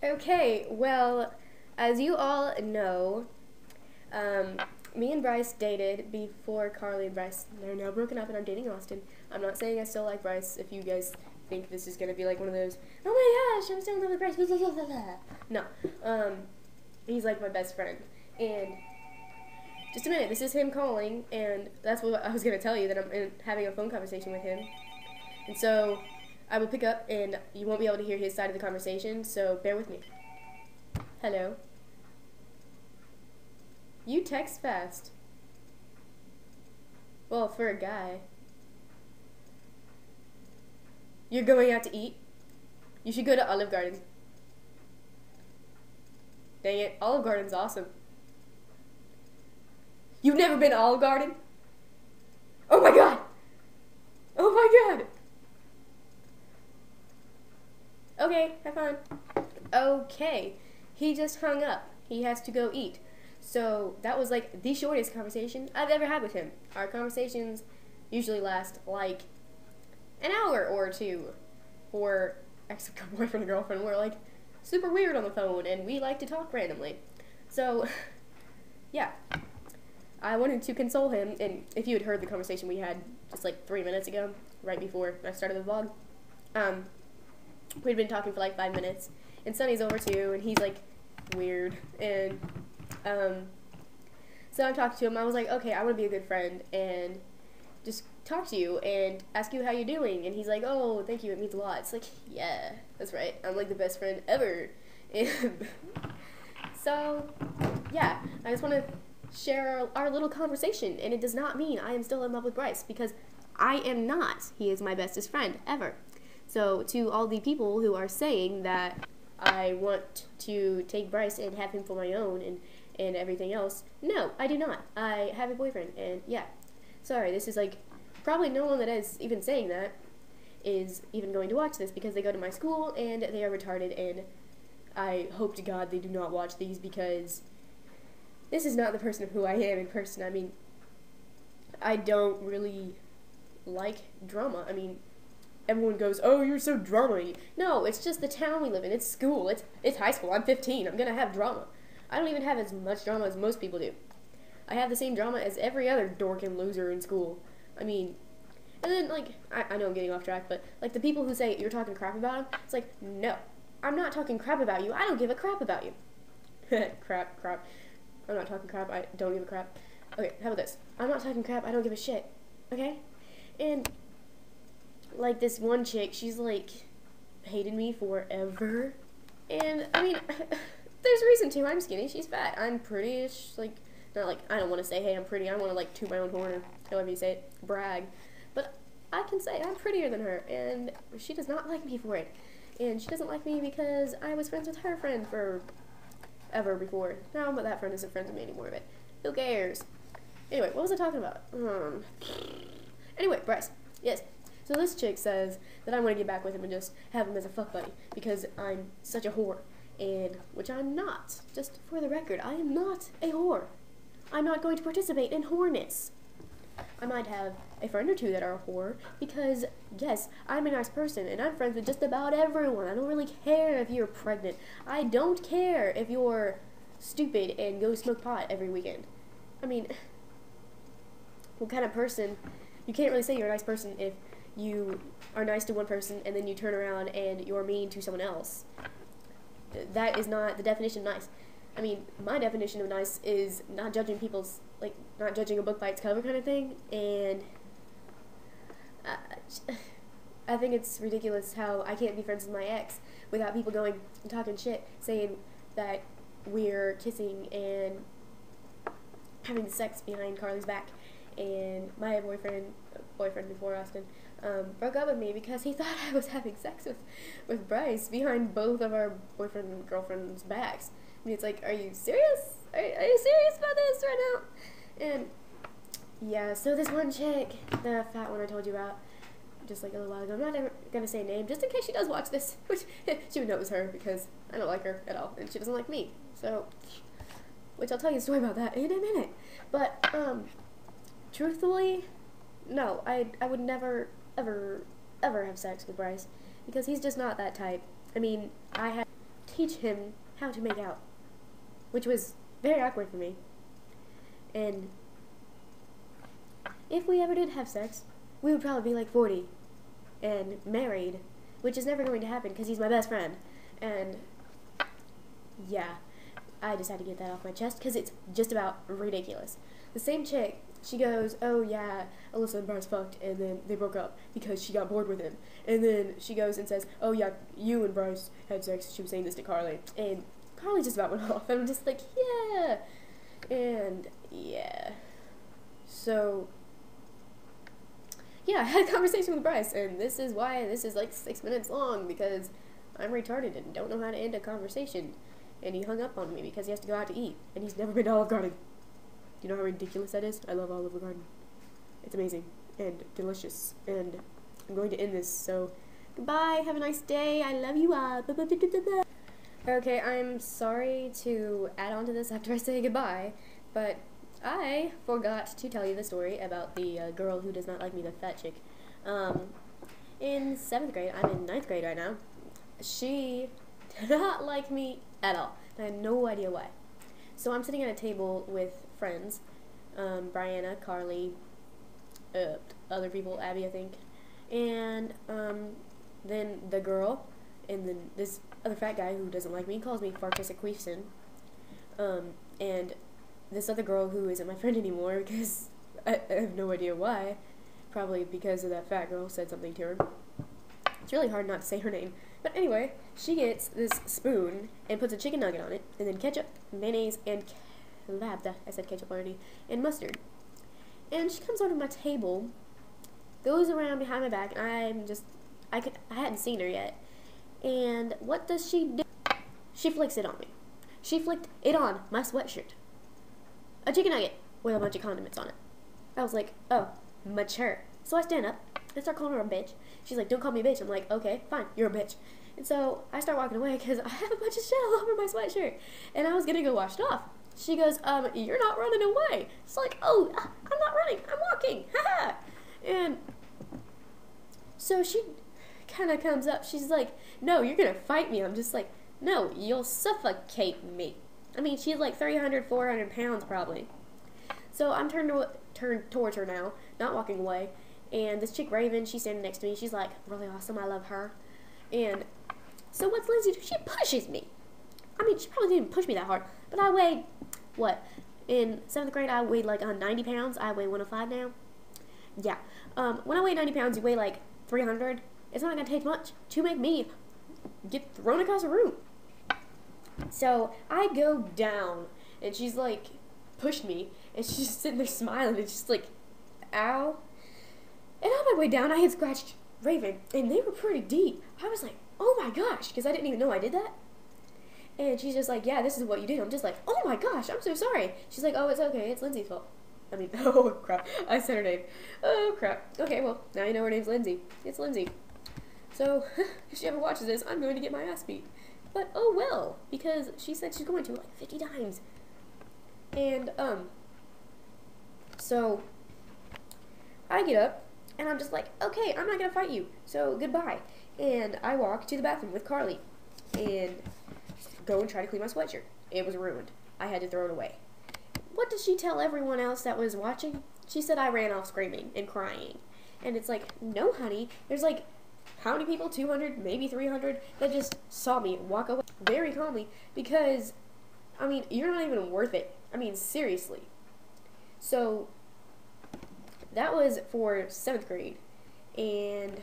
Okay, well, as you all know, me and Bryce dated before Carly and Bryce. They're now broken up and I'm dating Austin. I'm not saying I still like Bryce if you guys think this is going to be like one of those, oh my gosh, I'm still in love with Bryce. No, he's like my best friend. And just a minute, this is him calling, and that's what I was going to tell you, that I'm having a phone conversation with him. And so I will pick up, and you won't be able to hear his side of the conversation, so bear with me. Hello. You text fast. Well, for a guy. You're going out to eat? You should go to Olive Garden. Dang it, Olive Garden's awesome. You've never been to Olive Garden? Oh my god! Oh my god! Okay, have fun. Okay, he just hung up. He has to go eat. So that was like the shortest conversation I've ever had with him. Our conversations usually last like an hour or two. Or ex-boyfriend and girlfriend were like super weird on the phone and we like to talk randomly. So yeah, I wanted to console him, and if you had heard the conversation we had just like 3 minutes ago, right before I started the vlog, we'd been talking for like 5 minutes, and Sunny's over too, and he's like weird, and so I'm talking to him. I was like, okay, I want to be a good friend and just talk to you and ask you how you're doing, and he's like, oh, thank you, it means a lot. It's like, yeah, that's right, I'm like the best friend ever. And so yeah, I just want to share our little conversation, and it does not mean I am still in love with Bryce, because I am not. He is my bestest friend ever. So to all the people who are saying that I want to take Bryce and have him for my own and everything else, no, I do not. I have a boyfriend, and yeah, sorry, this is like, probably no one that is even saying that is even going to watch this, because they go to my school and they are retarded, and I hope to God they do not watch these, because this is not the person who I am in person. I mean, I don't really like drama. I mean, everyone goes, oh, you're so drama-y. No, it's just the town we live in. It's school. It's high school. I'm 15. I'm going to have drama. I don't even have as much drama as most people do. I have the same drama as every other dork and loser in school. I mean, and then, like, I know I'm getting off track, but, like, the people who say you're talking crap about them, it's like, no, I'm not talking crap about you. I don't give a crap about you. crap. I'm not talking crap. I don't give a crap. Okay, how about this? I'm not talking crap. I don't give a shit. Okay? And, like, this one chick, she's, like, hated me forever. And, I mean, there's a reason to. I'm skinny. She's fat. I'm pretty-ish. Like, not like, I don't want to say, hey, I'm pretty. I want to, like, toot my own horn, or however you say it, brag. But I can say I'm prettier than her, and she does not like me for it. And she doesn't like me because I was friends with her friend for ever before. Now, but that friend isn't friends with me anymore, but who cares? Anyway, what was I talking about? Anyway, Bryce. Yes. So this chick says that I want to get back with him and just have him as a fuck buddy because I'm such a whore. And, which I'm not. Just for the record, I am not a whore. I'm not going to participate in whoreness. I might have a friend or two that are a whore because, yes, I'm a nice person and I'm friends with just about everyone. I don't really care if you're pregnant. I don't care if you're stupid and go smoke pot every weekend. I mean, what kind of person? You can't really say you're a nice person if you are nice to one person and then you turn around and you're mean to someone else. That is not the definition of nice. I mean, my definition of nice is not judging people's, like, not judging a book by its cover kind of thing, and I think it's ridiculous how I can't be friends with my ex without people going and talking shit, saying that we're kissing and having sex behind Carly's back, and my boyfriend before Austin, broke up with me because he thought I was having sex with Bryce behind both of our boyfriend and girlfriend's backs. I mean, it's like, are you serious? Are you serious about this right now? And, yeah, so this one chick, the fat one I told you about, just like a little while ago, I'm not ever gonna say a name, just in case she does watch this, which she would know it was her, because I don't like her at all, and she doesn't like me, so, which I'll tell you a story about that in a minute. But, truthfully, no, I would never, ever have sex with Bryce, because he's just not that type. I mean, teach him how to make out, which was very awkward for me. And if we ever did have sex, we would probably be like 40 and married, which is never going to happen because he's my best friend. And yeah, I just had to get that off my chest because it's just about ridiculous. The same chick, she goes, oh yeah, Alyssa and Bryce fucked, and then they broke up because she got bored with him. And then she goes and says, oh yeah, you and Bryce had sex. She was saying this to Carly. And Carly just about went off. And I'm just like, yeah. And yeah. So yeah, I had a conversation with Bryce, and this is why this is like 6 minutes long, because I'm retarded and don't know how to end a conversation. And he hung up on me because he has to go out to eat, and he's never been to Olive Garden. Do you know how ridiculous that is? I love Olive Garden. It's amazing and delicious. And I'm going to end this, so goodbye, have a nice day, I love you all. Okay, I'm sorry to add on to this after I say goodbye, but I forgot to tell you the story about the girl who does not like me, the fat chick. In 7th grade, I'm in 9th grade right now, she did not like me at all. I had no idea why. So I'm sitting at a table with friends, Brianna, Carly, other people, Abby, I think, and then the girl, and then this other fat guy who doesn't like me calls me Farkis Aquifson, and this other girl who isn't my friend anymore because I have no idea why, probably because of that fat girl said something to her. It's really hard not to say her name. But anyway, she gets this spoon and puts a chicken nugget on it, and then ketchup, mayonnaise, and I said ketchup already, and mustard. And she comes onto my table, goes around behind my back, and I hadn't seen her yet. And what does she do? She flicks it on me. She flicked it on my sweatshirt. A chicken nugget with a bunch of condiments on it. I was like, oh, mature. So I stand up and start calling her a bitch. She's like, don't call me a bitch. I'm like, okay, fine, you're a bitch. And so I start walking away because I have a bunch of shit all over my sweatshirt. And I was going to go wash it off. She goes, you're not running away. It's like, oh, I'm not running. I'm walking. Ha-ha. And so she kind of comes up. She's like, no, you're going to fight me. I'm just like, no, you'll suffocate me. I mean, she's like 300, 400 pounds probably. So I'm turned towards her now, not walking away. And this chick, Raven, she's standing next to me. She's like, really awesome. I love her. And so what's Lindsay do? She pushes me. I mean, she probably didn't push me that hard. But I weighed, what? In 7th grade, I weighed like 90 pounds. I weigh 105 now. Yeah. When I weigh 90 pounds, you weigh like 300. It's not going to take much to make me get thrown across the room. So I go down, and she's like, pushed me, and she's just sitting there smiling, and she's like, ow. And on my way down, I had scratched Raven, and they were pretty deep. I was like, oh my gosh, because I didn't even know I did that. And she's just like, yeah, this is what you did. I'm just like, oh my gosh, I'm so sorry. She's like, oh, it's okay, it's Lindsay's fault. I mean, oh crap, I said her name. Oh crap. Okay, well, now you know her name's Lindsay. It's Lindsay. So, if she ever watches this, I'm going to get my ass beat. But, oh well, because she said she's going to like 50 times. And, so, I get up, and I'm just like, okay, I'm not going to fight you, so goodbye. And I walk to the bathroom with Carly, and go and try to clean my sweatshirt. It was ruined. I had to throw it away. What did she tell everyone else that was watching? She said I ran off screaming and crying. And it's like, no, honey, there's like, how many people? 200, maybe 300 that just saw me walk away very calmly because, I mean, you're not even worth it. I mean, seriously. So, that was for 7th grade. And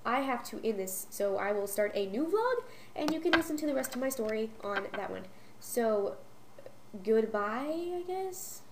I have to end this, so I will start a new vlog, and you can listen to the rest of my story on that one. So, goodbye, I guess?